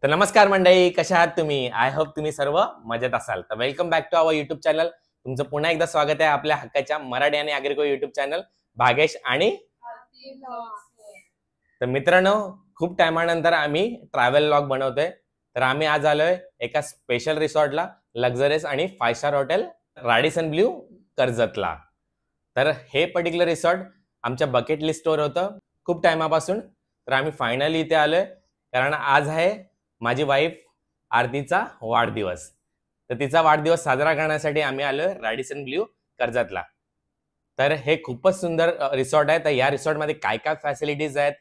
तर नमस्कार मंडळी, कशा आहात तुम्ही? आय होप तुम्ही सर्व मजेत असाल. तर welcome back to our YouTube channel. तुमचं पुन्हा एकदा स्वागत आहे आपल्या हक्काच्या मराठी आणि अग्रिको युट्यूब चॅनल भागेश आणि तर मित्रांनो, खूप टायमानंतर आम्ही ट्रॅव्हल व्लॉग बनवतोय. तर आम्ही आज आलोय एका स्पेशल रिसॉर्टला, लक्झरियस आणि 5 स्टार हॉटेल रॅडिसन ब्ल्यू कर्जतला. तर हे पर्टिक्युलर रिसॉर्ट आमच्या बकेट लिस्टवर होतं खूप टायमापासून. तर आम्ही फायनली इथे आलोय कारण आज आहे माझी वाईफ आरतीचा वाढदिवस. तर तिचा वाढदिवस साजरा करण्यासाठी आम्ही आलोय रॅडिसन ब्ल्यू कर्जतला. तर हे खूपच सुंदर रिसॉर्ट आहे. तर या रिसॉर्टमध्ये काय काय फॅसिलिटीज आहेत,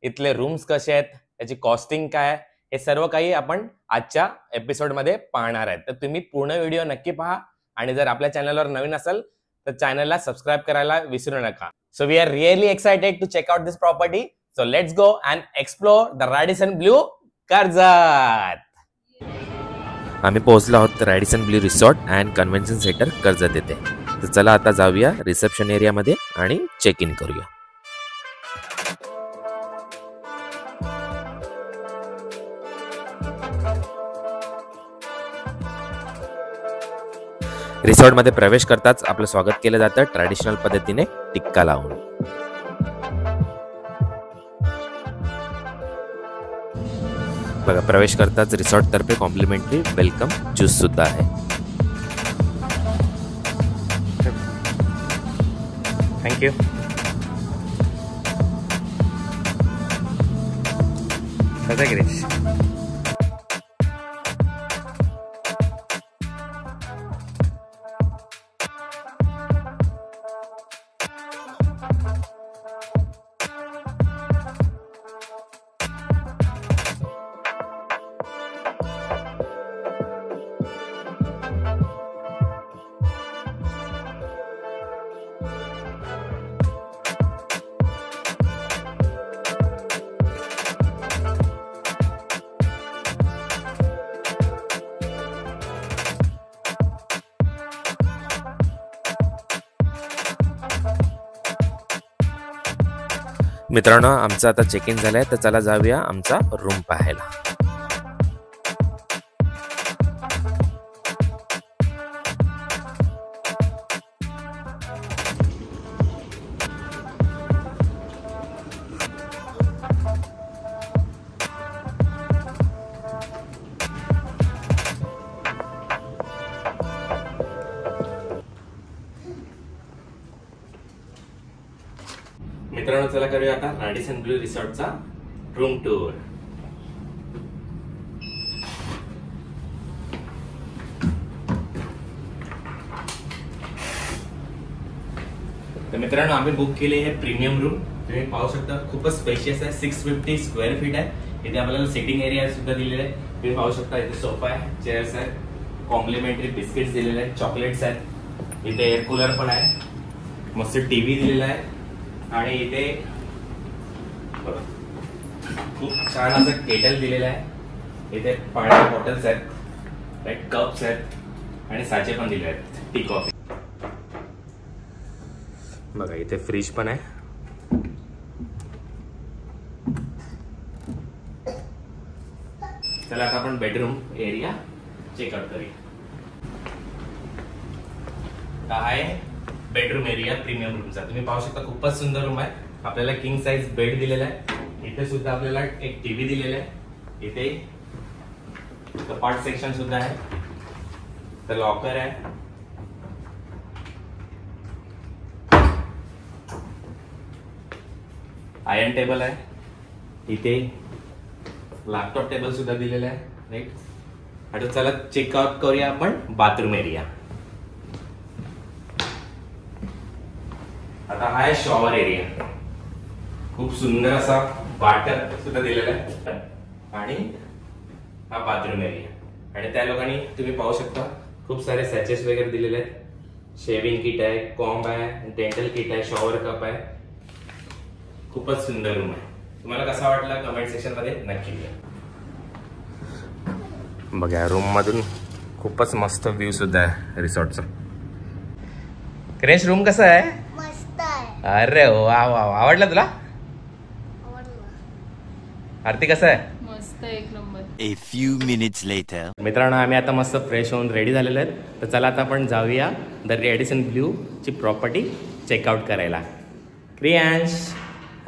इथले रूम्स कसे आहेत, त्याची कॉस्टिंग काय, हे सर्व काही आपण आजच्या एपिसोडमध्ये पाहणार आहेत. तर तुम्ही पूर्ण व्हिडिओ नक्की पहा आणि जर आपल्या चॅनलवर नवीन असाल तर चॅनलला सबस्क्राईब करायला विसरू नका. So we are really excited to check out this property. So let's go and explore the Radisson Blu Karjat. आम्ही पोहोचलो आहोत Radisson Blu resort and convention centre Karjat येथे. तर चला आता जाऊया रिसेप्शन एरियामध्ये आणि चेक इन करूया. रिसॉर्टमध्ये प्रवेश करताच आपलं स्वागत केलं जातं ट्रॅडिशनल पद्धतीने टिक्का लावून. बघा, प्रवेश करताच रिसॉर्ट तर्फे कॉम्प्लिमेंटरी वेलकम ज्यूस सुद्धा आहे. थँक्यू. कसं गिरीश? मित्रांनो, आमचं आता चेक इन झालंय. तर चला जाऊया आमचा रूम पाहायला. मित्रांनो, चला करूया आता रॅडिसन ब्ल्यू रिसॉर्टचा रूम टूर. तर मित्रांनो, आम्ही बुक केले हे प्रीमियम रूम. तुम्ही पाहू शकता, खूपच स्पेशियस आहे. 650 स्क्वेअर फीट आहे. इथे आपल्याला सिटिंग एरिया सुद्धा दिलेला आहे. तुम्ही पाहू शकता, इथे सोफा आहे, चेअर्स आहेत, कॉम्प्लिमेंटरी बिस्किट्स दिलेले आहेत, चॉकलेट्स आहेत. इथे एअर कूलर पण आहे, मस्त टीव्ही दिलेला आहे आणि इथे खूप छान असं केटल दिलेलं आहे. इथे पाण्याच्या बॉटल्स आहेत, राईट, कप्स आहेत आणि साचे पण दिले आहेत टी कॉफी. बघा, इथे फ्रीज पण आहे. चला आता आपण बेडरूम एरिया चेकआउट करूया. आहे बेडरूम एरिया प्रीमियम रूमचा. तुम्ही पाहू शकता, खूपच सुंदर रूम आहे. आपल्याला किंग साइज बेड दिलेला आहे. इथे सुद्धा आपल्याला एक टीव्ही दिलेला आहे. इथे कपाट सेक्शन सुद्धा आहे, तर लॉकर आहे, आयर्न टेबल आहे, इथे लॅपटॉप टेबल सुद्धा दिलेला आहे. राईट. आता चला चेकआउट करूया आपण बाथरूम एरिया. आता हा आहे शॉवर एरिया. खूप सुंदर असा वाटर सुद्धा दिलेला आहे आणि हा बाथरूम एरिया. आणि त्या लोकांनी तुम्ही पाहू शकता खूप सारे सॅचेस वगैरे दिलेले आहेत. शेविंग किट आहे, कॉम्ब आहे, डेंटल किट आहे, शॉवर कप आहे. खूपच सुंदर रूम आहे. तुम्हाला कसा वाटला कमेंट सेक्शन मध्ये नक्की द्या. बघा रूम मधून खूपच मस्त व्ह्यू सुद्धा आहे रिसॉर्टचा. क्रेश रूम कसा आहे? मस्त आहे. अरे वा वा, आवडला तुला? आरती कसं आहे? मस्त, एक number. A few minutes later. मित्रांनो, आम्ही आता मस्त फ्रेश होऊन रेडी झालेलो आहेत. तर चला आता आपण जाऊया द रॅडिसन ब्ल्यू ची प्रॉपर्टी चेकआउट करायला. क्रियांश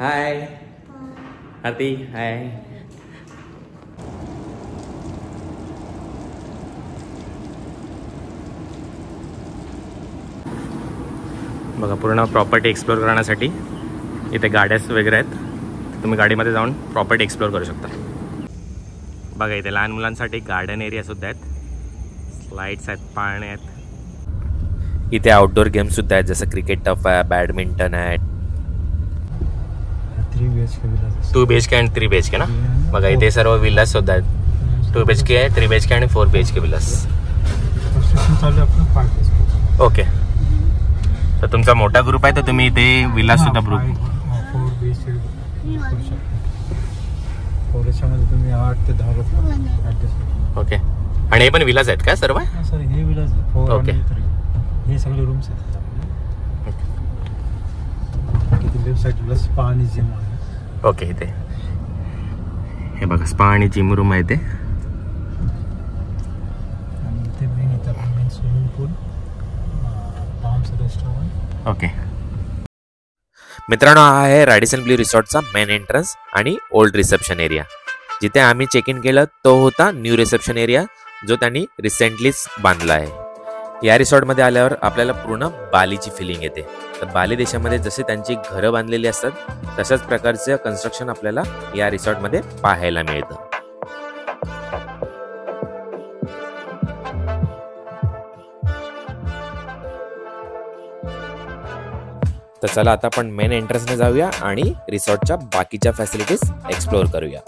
हाय, आरती हाय. बघा पूर्ण प्रॉपर्टी एक्सप्लोर करण्यासाठी इथे गाड्या वगैरे आहेत. तुम्ही गाडीमध्ये जाऊन प्रॉपर्टी एक्सप्लोर करू शकता. बघा इथे लहान मुलांसाठी गार्डन एरिया सुद्धा आहेत, स्लाइड्स आहेत, पाळणे आहेत. इथे आउटडोर गेम्स सुद्धा आहेत, जसं क्रिकेट टफ आहे, बॅडमिंटन आहे. 2 BHK आणि 3 BHK ना. बघा इथे सर्व विलास सुद्धा आहेत. 2 BHK, 3 BHK आणि 4 BHK विलास. ओके, तर तुमचा मोठा ग्रुप आहे तर तुम्ही इथे विलास सुद्धा ग्रुप. तुम्ही 8 ते 10 लोक. ओके, आणि हे पण विलास आहेत का सर्व? सर हे विलास आहे. ओके, हे सगळे रूम्स आहेत. लेफ्ट साइडला स्पा आणि जिम आहे. ओके, इथे हे बघा स्पा आणि जिम रूम आहे. ते आणि इथे मेन स्विमिंग पूल, पाम्स रेस्टॉरंट. ओके मित्रांनो, हा आहे रॅडिसन ब्ल्यू रिसॉर्टचा मेन एंट्रन्स आणि ओल्ड रिसेप्शन एरिया. जिथे आम्ही चेक इन केलं तो होता न्यू रिसेप्शन एरिया, जो त्यांनी रिसेंटलीच बांधला आहे. या रिसॉर्टमध्ये आल्यावर आपल्याला पूर्ण बालीची फिलिंग येते. तर बाली देशामध्ये जसे त्यांची घरं बांधलेली असतात तशाच प्रकारचं कन्स्ट्रक्शन आपल्याला या रिसॉर्टमध्ये पाहायला मिळतं. तर चला आता आपण मेन एंट्रन्सने जाऊया आणि रिसॉर्टच्या बाकीच्या फॅसिलिटीज एक्सप्लोर करूया.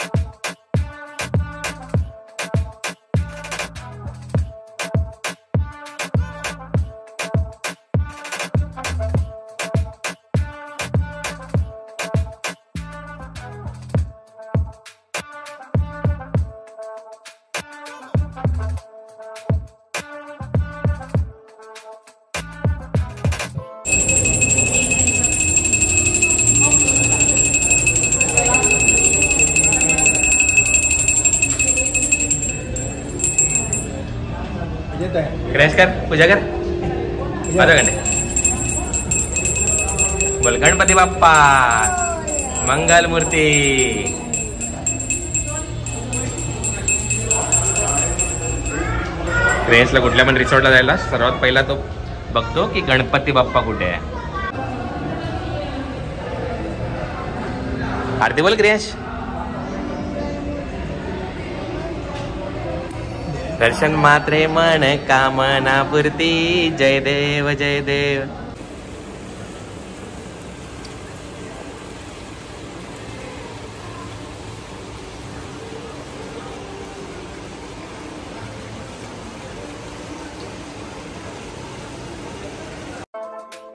क्रॅश कर, पूजा कर, माझ्या घंटे बोल. गणपती बाप्पा मंगल मूर्ती. क्रेन्सला कुठल्या पण रिसॉर्टला जायला सर्वात पहिला तो बघतो की गणपती बाप्पा कुठे आहे. आरती बोल क्रियांश. दर्शन मात्रे मन कामना पूर्ती. जय देव जय देव.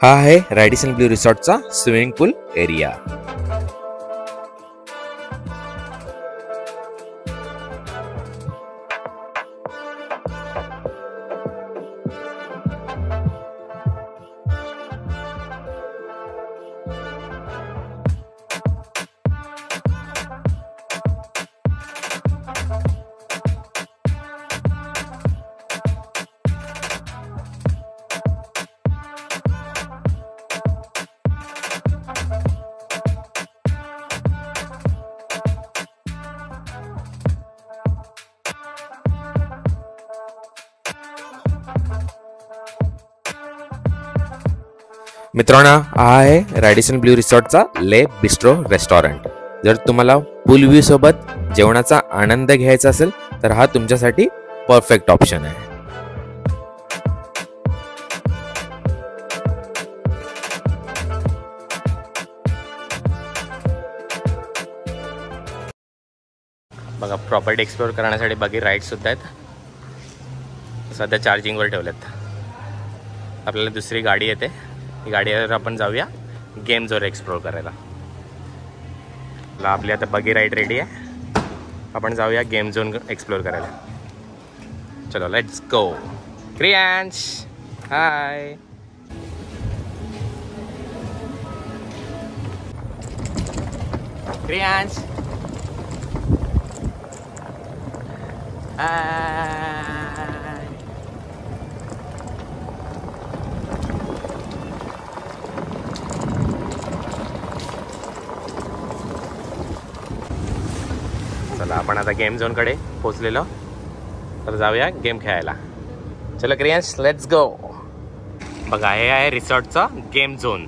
हा आहे रॅडिसन ब्ल्यू रिसॉर्टचा स्विमिंग पूल एरिया. मित्रांनो, हा आहे रॅडिसन ब्ल्यू रिसॉर्टचा ले बिस्ट्रो रेस्टॉरंट. जर तुम्हाला पूल व्ह्यू सोबत जेवणाचा आनंद घ्यायचा असेल तर हा तुमच्यासाठी परफेक्ट ऑप्शन आहे. बघा, प्रॉपर्टी एक्सप्लोर करण्यासाठी बाकी राईड्स सुद्धा आहेत. सध्या चार्जिंगवर ठेवलेत. आपल्याला दुसरी गाडी येते, ही गाडीवर आपण जाऊया गेम झोन एक्सप्लोर करायला. आपली आता बगी राईड रेडी आहे, आपण जाऊया गेम झोन एक्सप्लोर करायला. चलो लेट्स गो. क्रियांश, हाय. क्रियांश, हाय. चला, आपण आता गेम झोनकडे पोहोचलेलो, तर जाऊया गेम खेळायला. चलो क्रियांश, लेट्स गो. बघा, हे आहे रिसॉर्टचं गेम झोन.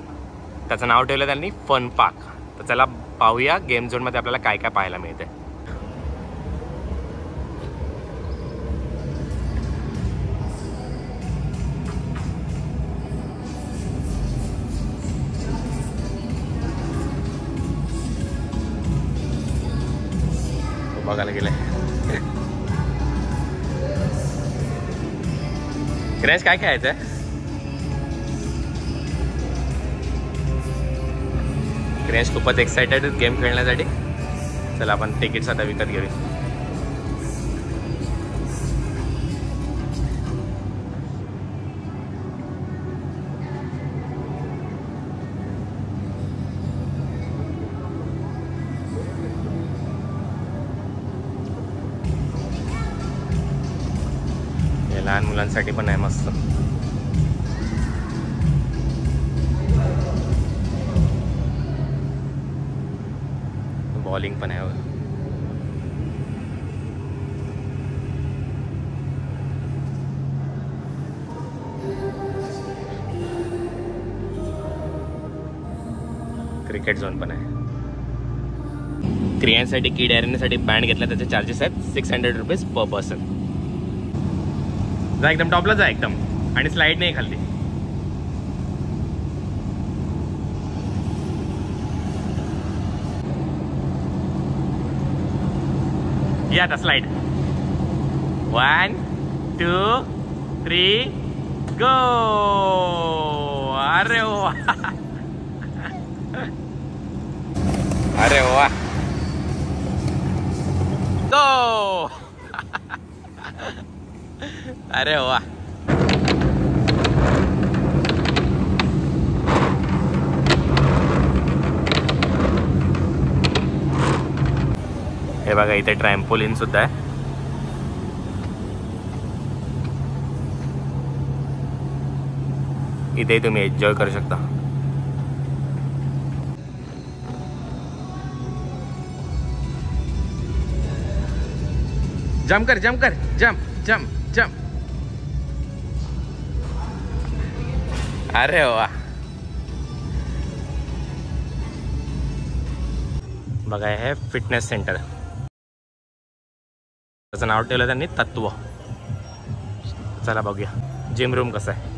त्याचं नाव ठेवलं त्यांनी फन पार्क. तर चला पाहूया गेम झोनमध्ये आपल्याला काय काय पाहायला मिळते. बघायला गेले. क्रियांश, काय खेळायचंय? क्रियांश खूपच एक्साइटेड गेम खेळण्यासाठी. चला आपण तिकीट्स आता विकत घेऊया. लहान मुलांसाठी पण आहे मस्त. बॉलिंग पण आहे. क्रिकेट झोन पण आहे. क्रियांसाठी किड एरियासाठी बँड घेतला, त्याचे चार्जेस आहेत 600 रुपीज पर पर्सन. जा एकदम टॉपला जा एकदम, आणि स्लाइड नाही खाली. या आता स्लाइड. 1 2 3 गो. अरे वा, अरे वा, गो. अरे वा. हे बघा, इथे ट्रॅम्पोलिन सुद्धा आहे. इथे तुम्ही एन्जॉय करू शकता. जंप कर, जंप कर, जंप जंप जंप. अरे वा. बघा, हे फिटनेस सेंटर. त्याचं नाव ठेवलं त्यांनी तत्व. चला बघूया जिम रूम कसं आहे.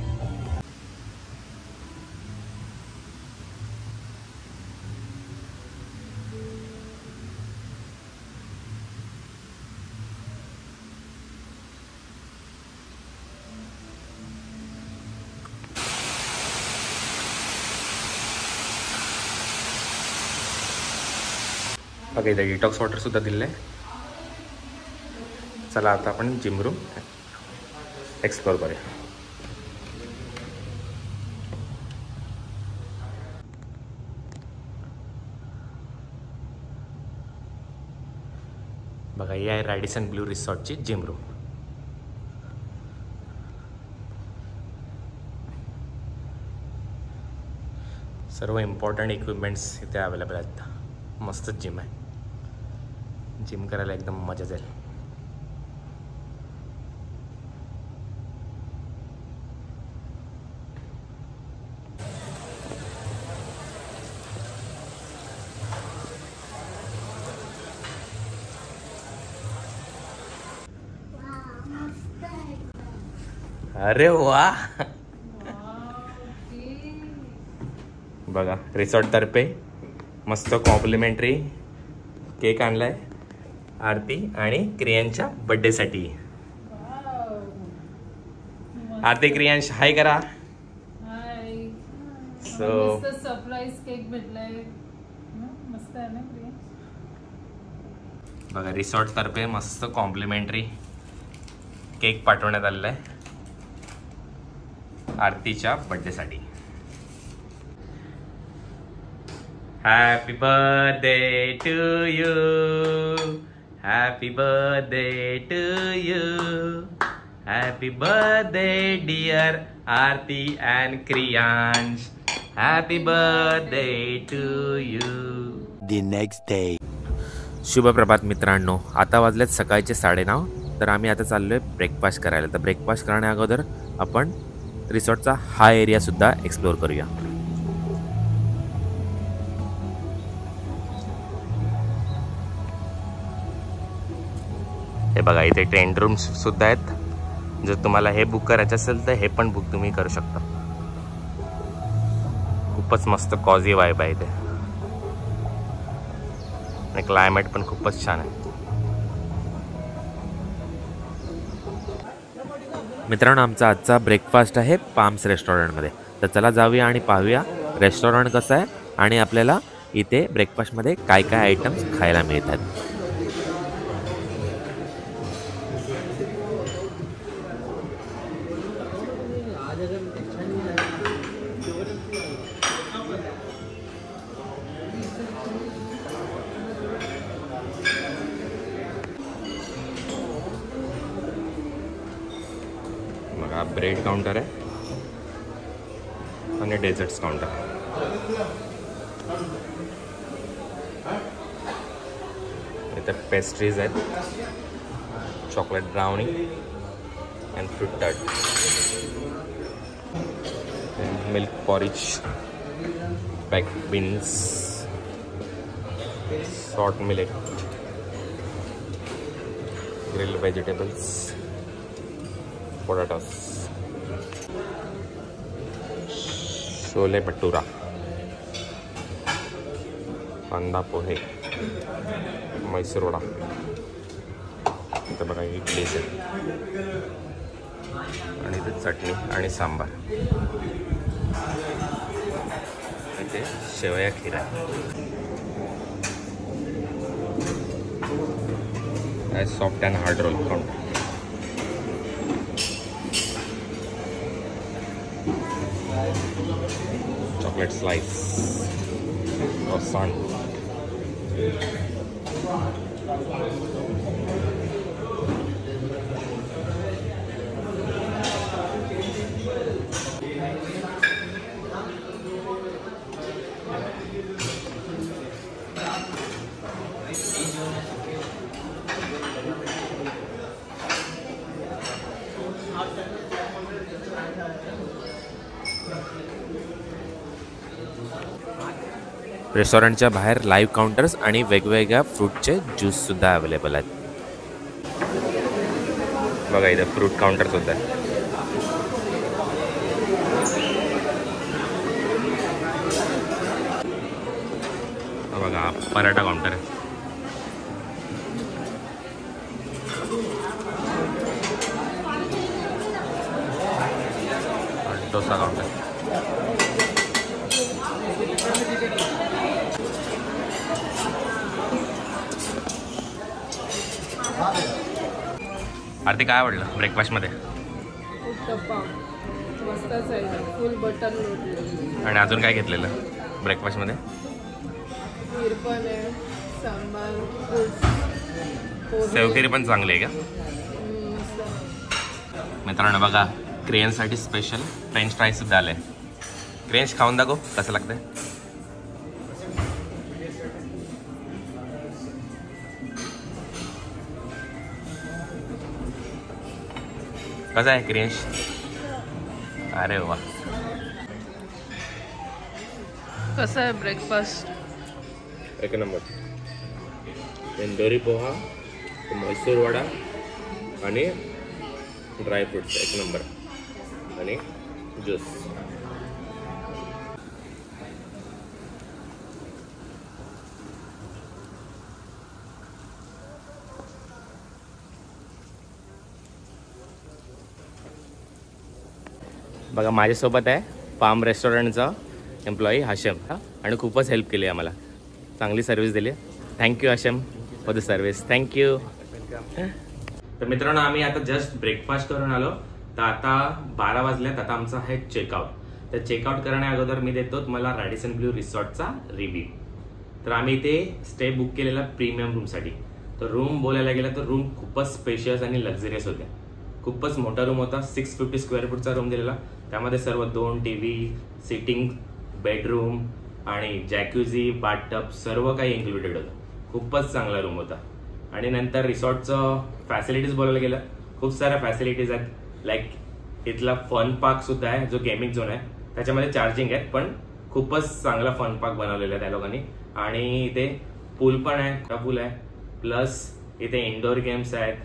बघा, इथे डिटॉक्स वॉटर सुद्धा दिलेलं आहे. चला आता आपण जिम रूम एक्सप्लोर करूया. बघा, ही आहे रॅडिसन ब्ल्यू रिसॉर्टची जिम रूम. सर्व इम्पॉर्टंट इक्विपमेंट्स इथे अवेलेबल आहेत. मस्त जिम आहे. जिम करायला एकदम मजा जाईल. अरे वा, बघा रिसॉर्ट तर्फे मस्त कॉम्प्लिमेंटरी केक आणलाय आरती आणि क्रियांच्या बर्थडे साठी. आरती क्रियांश हाय करा. हाय. सो मस्त सरप्राईज केक भेटलाय. मस्त आहे ना प्रिया? बघा रिसॉर्ट तर्फे मस्त कॉम्प्लिमेंटरी केक पाठवण्यात आलेला आहे आरतीच्या बर्थडे साठी. Happy birthday to you, happy birthday to you, happy birthday dear Aarti and Kriyansh, happy birthday to you. The next day. शुभ प्रभात मित्रांनो, आता वाजलेत सकाळचे 9:30. तर आम्ही आता चाललोय ब्रेकफास्ट करायला. तर ब्रेकफास्ट करण्या अगोदर आपण रिसॉर्टचा हा एरिया सुद्धा एक्सप्लोर करूया. हे बघा इथे टेंट रूम्स सुद्धा आहेत. जर तुम्हाला हे बुक करायचं असेल तर हे पण बुक तुम्ही करू शकता. खूपच मस्त कॉझी वाईब आहे इथे आणि क्लायमेट पण खूपच छान आहे. मित्रांनो, आमचा आजचा ब्रेकफास्ट आहे पाम्स रेस्टॉरंटमध्ये. तर चला जाऊया आणि पाहूया रेस्टॉरंट कसं आहे आणि आपल्याला इथे ब्रेकफास्टमध्ये काय काय आयटम्स खायला मिळतात. बघा ब्रेड काउंटर आहे आणि डेझर्ट्स काउंटर. इथे पेस्ट्रीज आहेत, chocolate brownie and fruit tart, milk porridge, packed beans, salt millet, grilled vegetables, potatoes, chole bhatura, kanda pohe, Mysore vada. इथं बघा इडलीच आहे आणि इथे चटणी आणि सांबार. इथे शेवया खीर आहे. Soft and hard roll counter. Chocolate slice, croissant, रेस्टॉरंटच्या बाहेर लाईव्ह काउंटर्स आणि वेगवेगळ्या फ्रूटचे ज्यूस सुद्धा अवेलेबल आहेत. बघा इथे फ्रूट काउंटर सुद्धा आहे. बघा पराठा काउंटर आहे. डोसा काउंटर. आरती काय आवडलं ब्रेकफास्टमध्ये? उत्तप्पा मस्तच आहे, फुल बटर लोटलेलं. आणि अजून काय घेतलेलं ब्रेकफास्टमध्ये? खीर पण आहे, सांबार, फ्रूट्स, सेवखिरी पण चांगली आहे का? मित्रांनो बघा क्रियांसाठी स्पेशल फ्रेंच फ्राईज सुद्धा आले. क्रियांश खाऊन दाखव कसं लागतंय. कसं आहे क्रियांश? अरे वा, कसं आहे ब्रेकफास्ट? एक नंबर. तंदुरी पोहा, मैसूर वडा आणि ड्राय फ्रूट्स एक नंबर. आणि ज्यूस. बघा माझ्यासोबत आहे पाम रेस्टॉरंटचा एम्प्लॉई हाशम आणि खूपच हेल्प केली आम्हाला, चांगली सर्व्हिस दिली. Thank you Hashim for the service. Thank you. तर मित्रांनो आम्ही आता जस्ट ब्रेकफास्ट करून आलो. तर आता 12 वाजल्यात. आता आमचं आहे चेकआउट. तर चेकआउट करण्या अगोदर मी देतो तुम्हाला रॅडिसन ब्ल्यू रिसॉर्टचा रिव्ह्यू. तर आम्ही इथे स्टे बुक केलेला प्रीमियम रूमसाठी. तर रूम बोलायला गेलं तर रूम खूपच स्पेशियस आणि लक्झरियस होत्या. खूपच मोठा रूम होता. 650 स्क्वेअर फूटचा रूम दिलेला. त्यामध्ये सर्व 2 TV, सिटिंग, बेडरूम आणि जॅक्युझी, बाथटब सर्व काही इन्क्लुडेड होतं. खूपच चांगला रूम होता. आणि नंतर रिसॉर्टचं फॅसिलिटीज बोलायला गेलं खूप साऱ्या फॅसिलिटीज आहेत. लाईक इथला फन पार्क सुद्धा आहे जो गेमिंग झोन आहे. त्याच्यामध्ये चार्जिंग आहेत पण खूपच चांगला फन पार्क बनवलेला आहे त्या लोकांनी. आणि इथे पूल पण आहे, पूल आहे. प्लस इथे इंडोर गेम्स आहेत,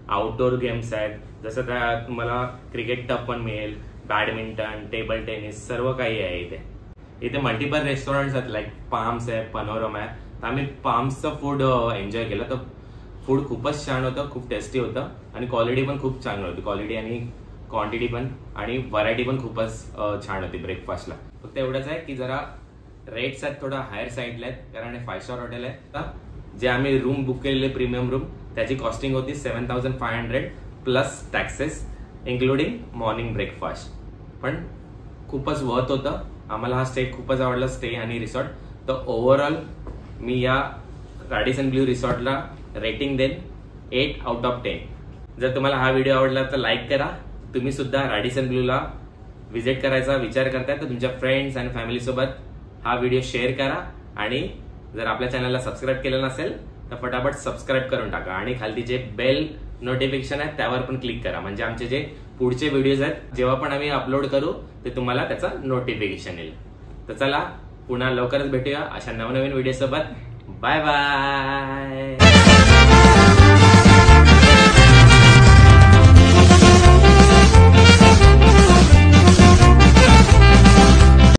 आउटडोर गेम्स आहेत. जसं त्या तुम्हाला क्रिकेट टब पण मिळेल, बॅडमिंटन, टेबल टेनिस सर्व काही आहे इथे. इथे मल्टिपल रेस्टॉरंट्स आहेत. लाईक पाम्स आहे, पनोरमा आहे. तर आम्ही पाम्सचं फूड एन्जॉय केलं. तर फूड खूपच छान होतं, खूप टेस्टी होतं आणि क्वालिटी पण खूप छान होती. क्वालिटी आणि क्वांटिटी पण आणि व्हरायटी पण खूपच छान होती ब्रेकफास्टला. फक्त एवढंच आहे की जरा रेट्स आहेत थोडा हायर साईडला आहेत कारण हे 5 स्टार हॉटेल आहे. जे आम्ही रूम बुक केलेले प्रीमियम रूम त्याची कॉस्टिंग होती 7,500 plus taxes including morning breakfast. पण खूपच वर्थ होतं. आम्हाला हा स्टे खूपच आवडला, स्टे आणि रिसॉर्ट. तर ओव्हरऑल मी या रॅडिसन ब्ल्यू रिसॉर्टला रेटिंग देईन 8 आउट ऑफ 10. जर तुम्हाला हा व्हिडिओ आवडला तर लाईक करा. तुम्ही सुद्धा रॅडिसन ब्ल्यूला व्हिजिट करायचा विचार करताय तर तुमच्या फ्रेंड्स आणि फॅमिली सोबत हा व्हिडिओ शेअर करा. आणि जर आपल्या चॅनलला सबस्क्राईब केलं नसेल तर फटाफट सबस्क्राईब करून टाका आणि खालती जे बेल नोटिफिकेशन आहे त्यावर पण क्लिक करा. म्हणजे आमचे जे पुढचे व्हिडिओज आहेत जेव्हा पण आम्ही अपलोड करू ते तुम्हाला त्याचं नोटिफिकेशन येईल. तर चला पुन्हा लवकरच भेटूया अशा नवनवीन व्हिडिओ सोबत. Bye bye.